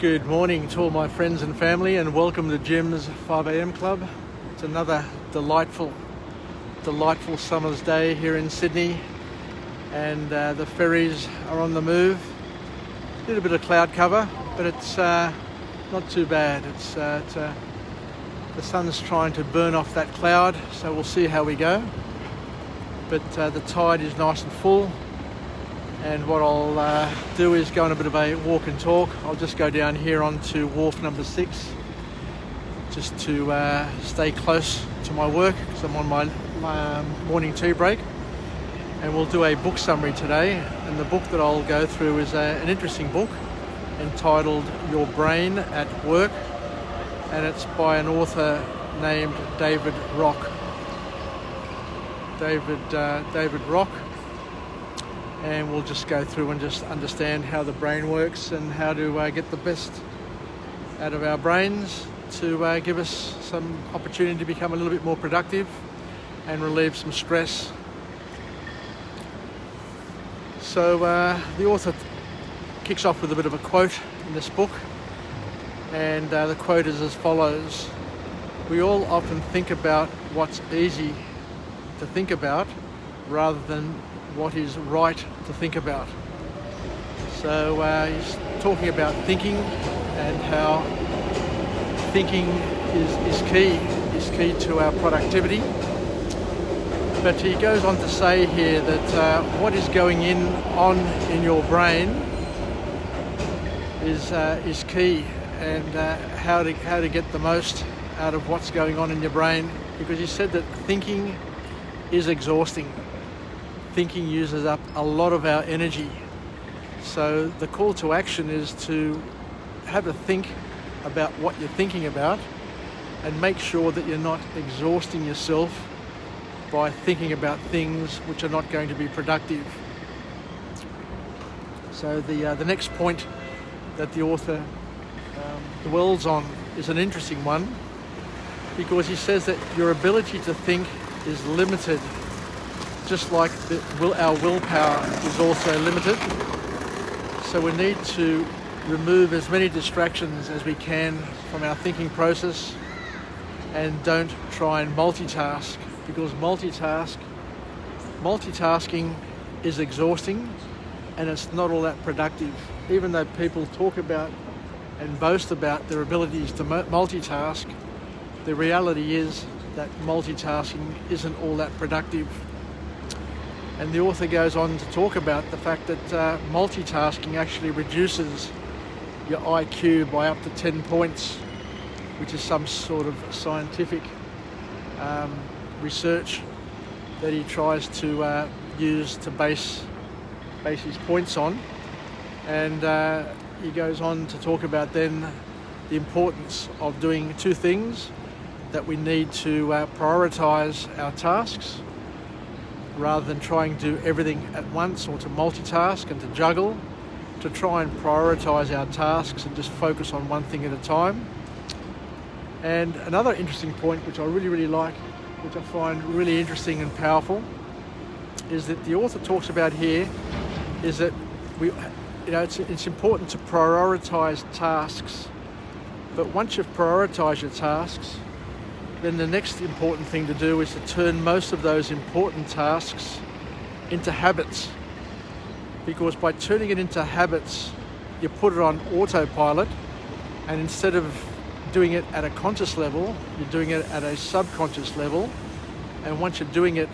Good morning to all my friends and family, and welcome to Jim's 5 a.m. Club. It's another delightful summer's day here in Sydney, and the ferries are on the move. A little bit of cloud cover, but it's not too bad. The sun's trying to burn off that cloud, so we'll see how we go. But the tide is nice and full. And what I'll do is go on a bit of a walk and talk. I'll just go down here onto wharf number 6 just to stay close to my work because I'm on my morning tea break. And we'll do a book summary today. And the book that I'll go through is an interesting book entitled Your Brain at Work. And it's by an author named David Rock. David Rock. And we'll just go through and just understand how the brain works and how to get the best out of our brains to give us some opportunity to become a little bit more productive and relieve some stress. So the author kicks off with a bit of a quote in this book, and the quote is as follows: "We all often think about what's easy to think about rather than what is right to think about." So he's talking about thinking and how thinking is key to our productivity. But he goes on to say here that what is going on in your brain is key, and how to get the most out of what's going on in your brain, because he said that thinking is exhausting. Thinking uses up a lot of our energy. So the call to action is to have a think about what you're thinking about and make sure that you're not exhausting yourself by thinking about things which are not going to be productive. So the next point that the author dwells on is an interesting one, because he says that your ability to think is limited, just like our willpower is also limited. So we need to remove as many distractions as we can from our thinking process, and don't try and multitask, because multitasking is exhausting and it's not all that productive. Even though people talk about and boast about their abilities to multitask, the reality is that multitasking isn't all that productive. And the author goes on to talk about the fact that multitasking actually reduces your IQ by up to 10 points, which is some sort of scientific research that he tries to use to base his points on. And he goes on to talk about then the importance of doing two things: that we need to prioritise our tasks rather than trying to do everything at once or to multitask and to juggle, to try and prioritise our tasks and just focus on one thing at a time. And another interesting point, which I really like, which I find really interesting and powerful, is that the author talks about here is that it's important to prioritise tasks, but once you've prioritised your tasks, then the next important thing to do is to turn most of those important tasks into habits. Because by turning it into habits, you put it on autopilot, and instead of doing it at a conscious level, you're doing it at a subconscious level. And once you're doing it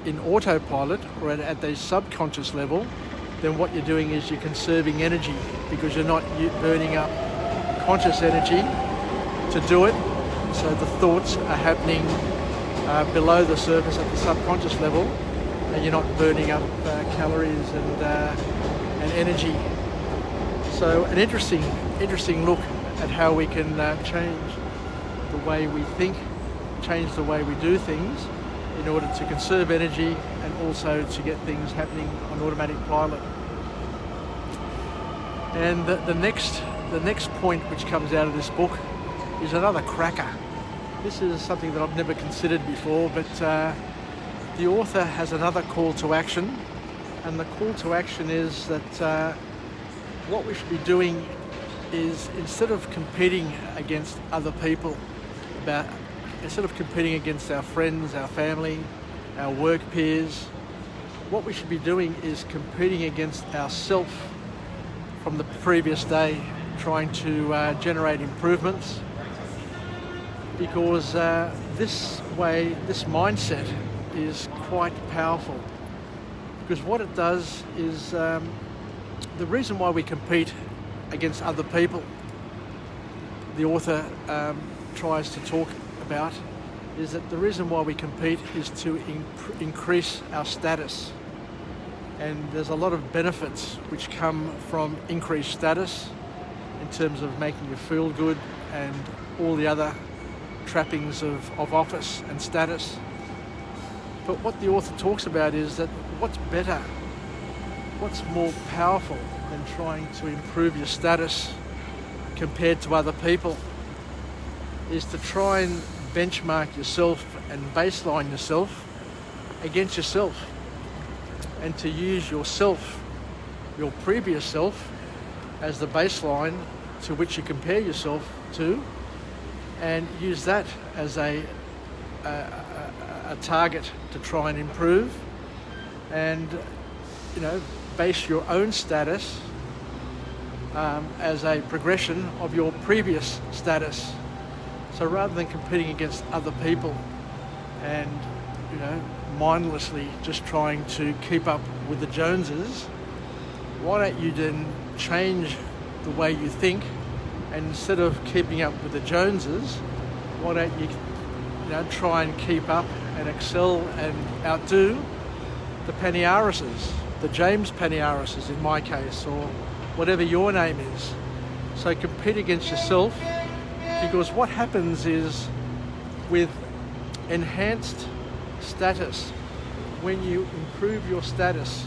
in autopilot or at a subconscious level, then what you're doing is you're conserving energy, because you're not burning up conscious energy to do it. So the thoughts are happening below the surface at the subconscious level, and you're not burning up calories and energy. So an interesting look at how we can change the way we think, change the way we do things in order to conserve energy and also to get things happening on automatic pilot. And the next point which comes out of this book is another cracker. This is something that I've never considered before, but the author has another call to action, and the call to action is that what we should be doing is instead of competing against other people, instead of competing against our friends, our family, our work peers, what we should be doing is competing against ourself from the previous day, trying to generate improvements, because this mindset is quite powerful. Because what it does is, the reason why we compete against other people, the author tries to talk about, is that the reason why we compete is to increase our status. And there's a lot of benefits which come from increased status in terms of making you feel good and all the other trappings of office and status. But what the author talks about is that what's better, what's more powerful than trying to improve your status compared to other people is to try and benchmark yourself and baseline yourself against yourself, and to use yourself, your previous self, as the baseline to which you compare yourself to, and use that as a target to try and improve, and base your own status as a progression of your previous status. So rather than competing against other people and mindlessly just trying to keep up with the Joneses, why don't you then change the way you think, and instead of keeping up with the Joneses, why don't you try and keep up and excel and outdo the Paniarises, the James Paniarises in my case, or whatever your name is. So compete against yourself, because what happens is, with enhanced status, when you improve your status,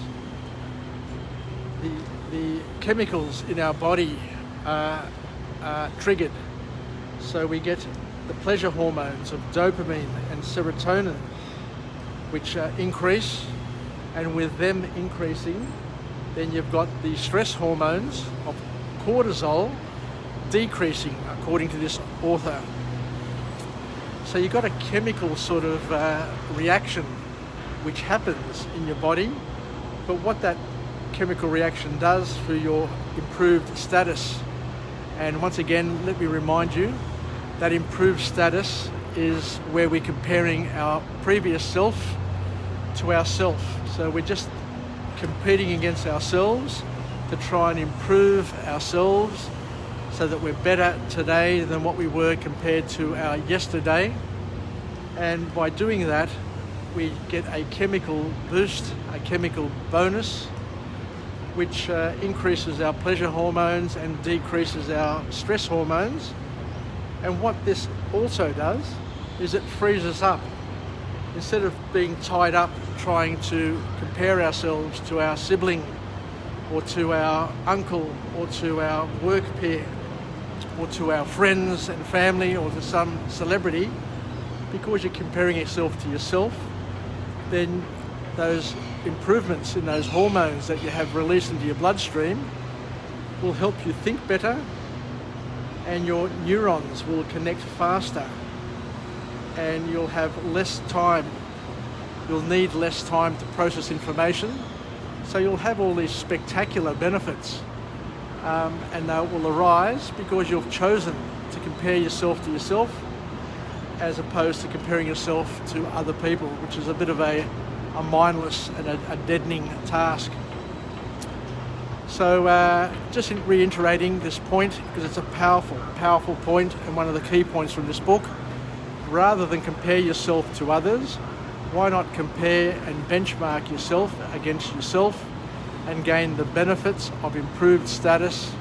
the chemicals in our body are triggered. So we get the pleasure hormones of dopamine and serotonin, which increase, and with them increasing, then you've got the stress hormones of cortisol decreasing, according to this author. So you've got a chemical sort of reaction which happens in your body, but what that chemical reaction does through your improved status, and once again, let me remind you, that improved status is where we're comparing our previous self to ourself. So we're just competing against ourselves to try and improve ourselves so that we're better today than what we were compared to our yesterday. And by doing that, we get a chemical boost, a chemical bonus, which increases our pleasure hormones and decreases our stress hormones. And what this also does is it frees us up. Instead of being tied up trying to compare ourselves to our sibling or to our uncle or to our work peer or to our friends and family or to some celebrity, because you're comparing yourself to yourself, then those improvements in those hormones that you have released into your bloodstream will help you think better, and your neurons will connect faster, and you'll have less time. You'll need less time to process information. So you'll have all these spectacular benefits, and they will arise because you've chosen to compare yourself to yourself as opposed to comparing yourself to other people, which is a bit of a mindless and a deadening task. So just reiterating this point, because it's a powerful point and one of the key points from this book. Rather than compare yourself to others, why not compare and benchmark yourself against yourself and gain the benefits of improved status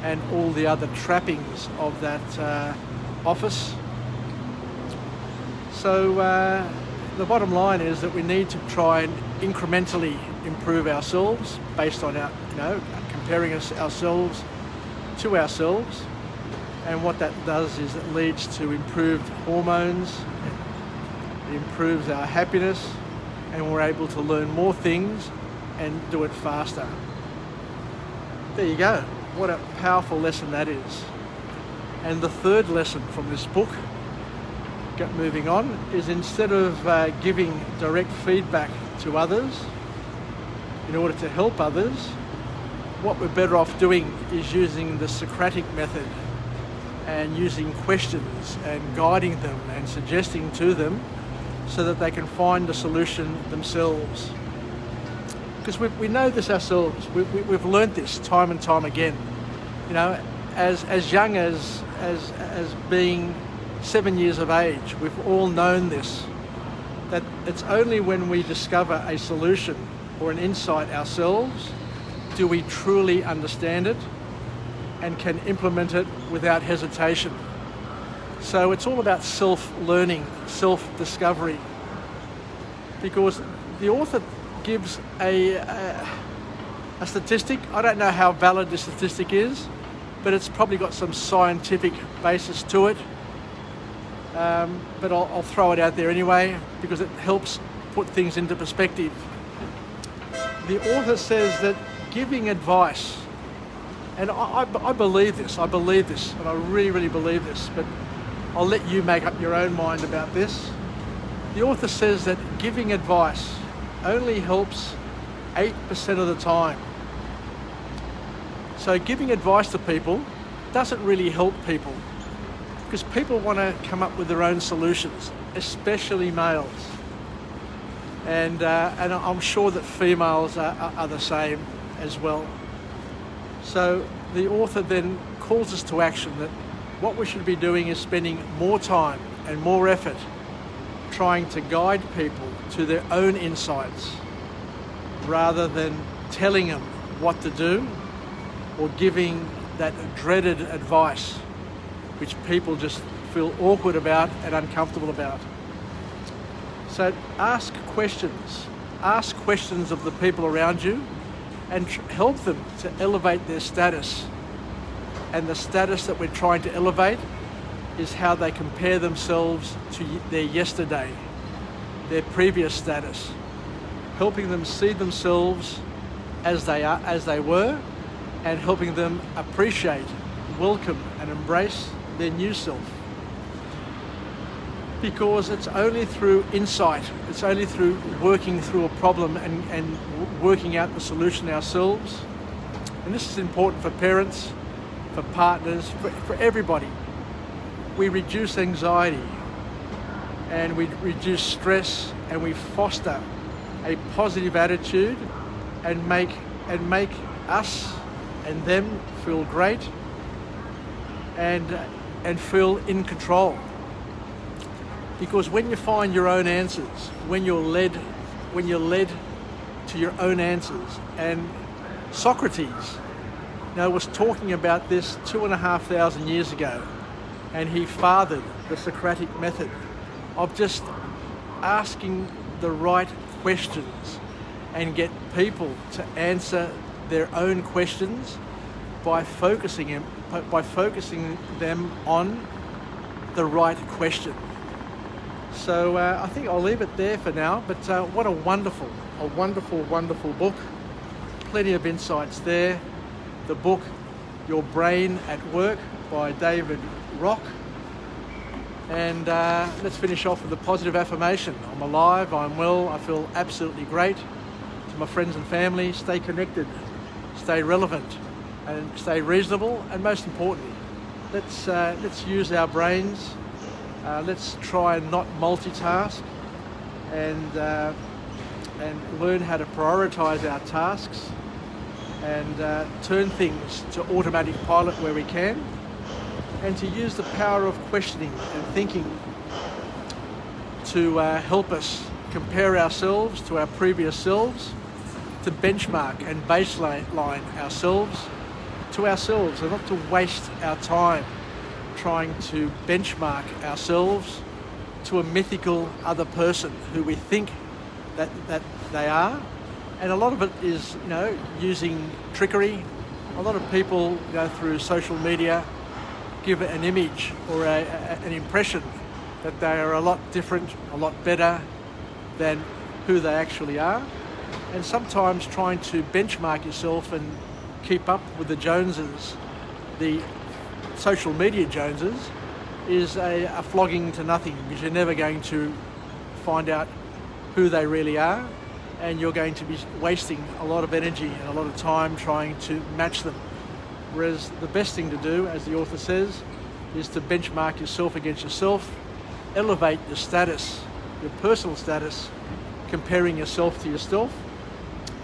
and all the other trappings of that office. So the bottom line is that we need to try and incrementally improve ourselves based on our, comparing ourselves to ourselves. And what that does is it leads to improved hormones, it improves our happiness, and we're able to learn more things and do it faster. There you go. what a powerful lesson that is. And the third lesson from this book, moving on, is instead of giving direct feedback to others in order to help others, what we're better off doing is using the Socratic method and using questions and guiding them and suggesting to them so that they can find a solution themselves. Because we know this ourselves. We've learnt this time and time again. You know, as young as being 7 years of age, we've all known this, that it's only when we discover a solution or an insight ourselves do we truly understand it and can implement it without hesitation. So it's all about self-learning, self-discovery, because the author gives a statistic. I don't know how valid the statistic is, but it's probably got some scientific basis to it. But I'll throw it out there anyway because it helps put things into perspective. The author says that giving advice, and I believe this, and I really, really believe this, but I'll let you make up your own mind about this. The author says that giving advice only helps 8% of the time. So giving advice to people doesn't really help people, because people want to come up with their own solutions, especially males. And I'm sure that females are the same as well. So the author then calls us to action that what we should be doing is spending more time and more effort trying to guide people to their own insights rather than telling them what to do or giving that dreaded advice which people just feel awkward about and uncomfortable about. So ask questions of the people around you and help them to elevate their status. And the status that we're trying to elevate is how they compare themselves to their yesterday, their previous status, helping them see themselves as they were, and helping them appreciate, welcome, and embrace their new self. Because it's only through insight, it's only through working through a problem and working out the solution ourselves. And this is important for parents, for partners, for everybody. We reduce anxiety and we reduce stress and we foster a positive attitude and make us and them feel great and feel in control. Because when you find your own answers, when you're led to your own answers, and Socrates, was talking about this 2,500 years ago, and he fathered the Socratic method of just asking the right questions and get people to answer their own questions by focusing them on the right question. So I think I'll leave it there for now, but what a wonderful book. Plenty of insights there. The book, Your Brain at Work by David Rock. And let's finish off with a positive affirmation. I'm alive, I'm well, I feel absolutely great. To my friends and family, stay connected, stay relevant, and stay reasonable, and most importantly, let's use our brains. Let's try and not multitask and learn how to prioritize our tasks and turn things to automatic pilot where we can, and to use the power of questioning and thinking to help us compare ourselves to our previous selves, to benchmark and baseline ourselves to ourselves, and not to waste our time trying to benchmark ourselves to a mythical other person who we think that they are. And a lot of it is, using trickery. A lot of people through social media give an image or an impression that they are a lot different, a lot better than who they actually are. And sometimes trying to benchmark yourself and keep up with the Joneses, the social media Joneses, is a flogging to nothing, because you're never going to find out who they really are, and you're going to be wasting a lot of energy and a lot of time trying to match them. Whereas the best thing to do, as the author says, is to benchmark yourself against yourself, elevate your status, your personal status, comparing yourself to yourself,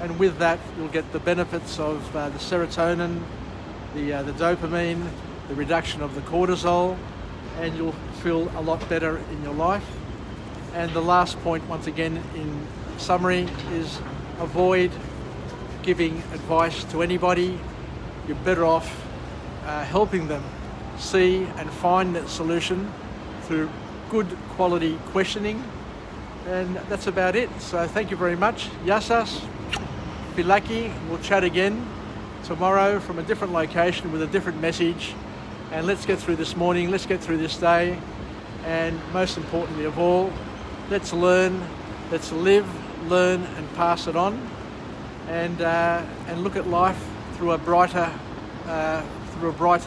and with that you'll get the benefits of the serotonin, the dopamine, the reduction of the cortisol, and you'll feel a lot better in your life. And the last point, once again, in summary, is avoid giving advice to anybody. You're better off helping them see and find that solution through good quality questioning. And that's about it. So thank you very much. Yassas, Filaki. We'll chat again tomorrow from a different location with a different message. And let's get through this morning, let's get through this day. And most importantly of all, let's learn, let's live, learn and pass it on, and look at life through a brighter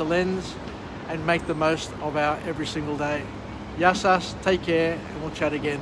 lens, and make the most of our every single day. Yassas, take care, and we'll chat again.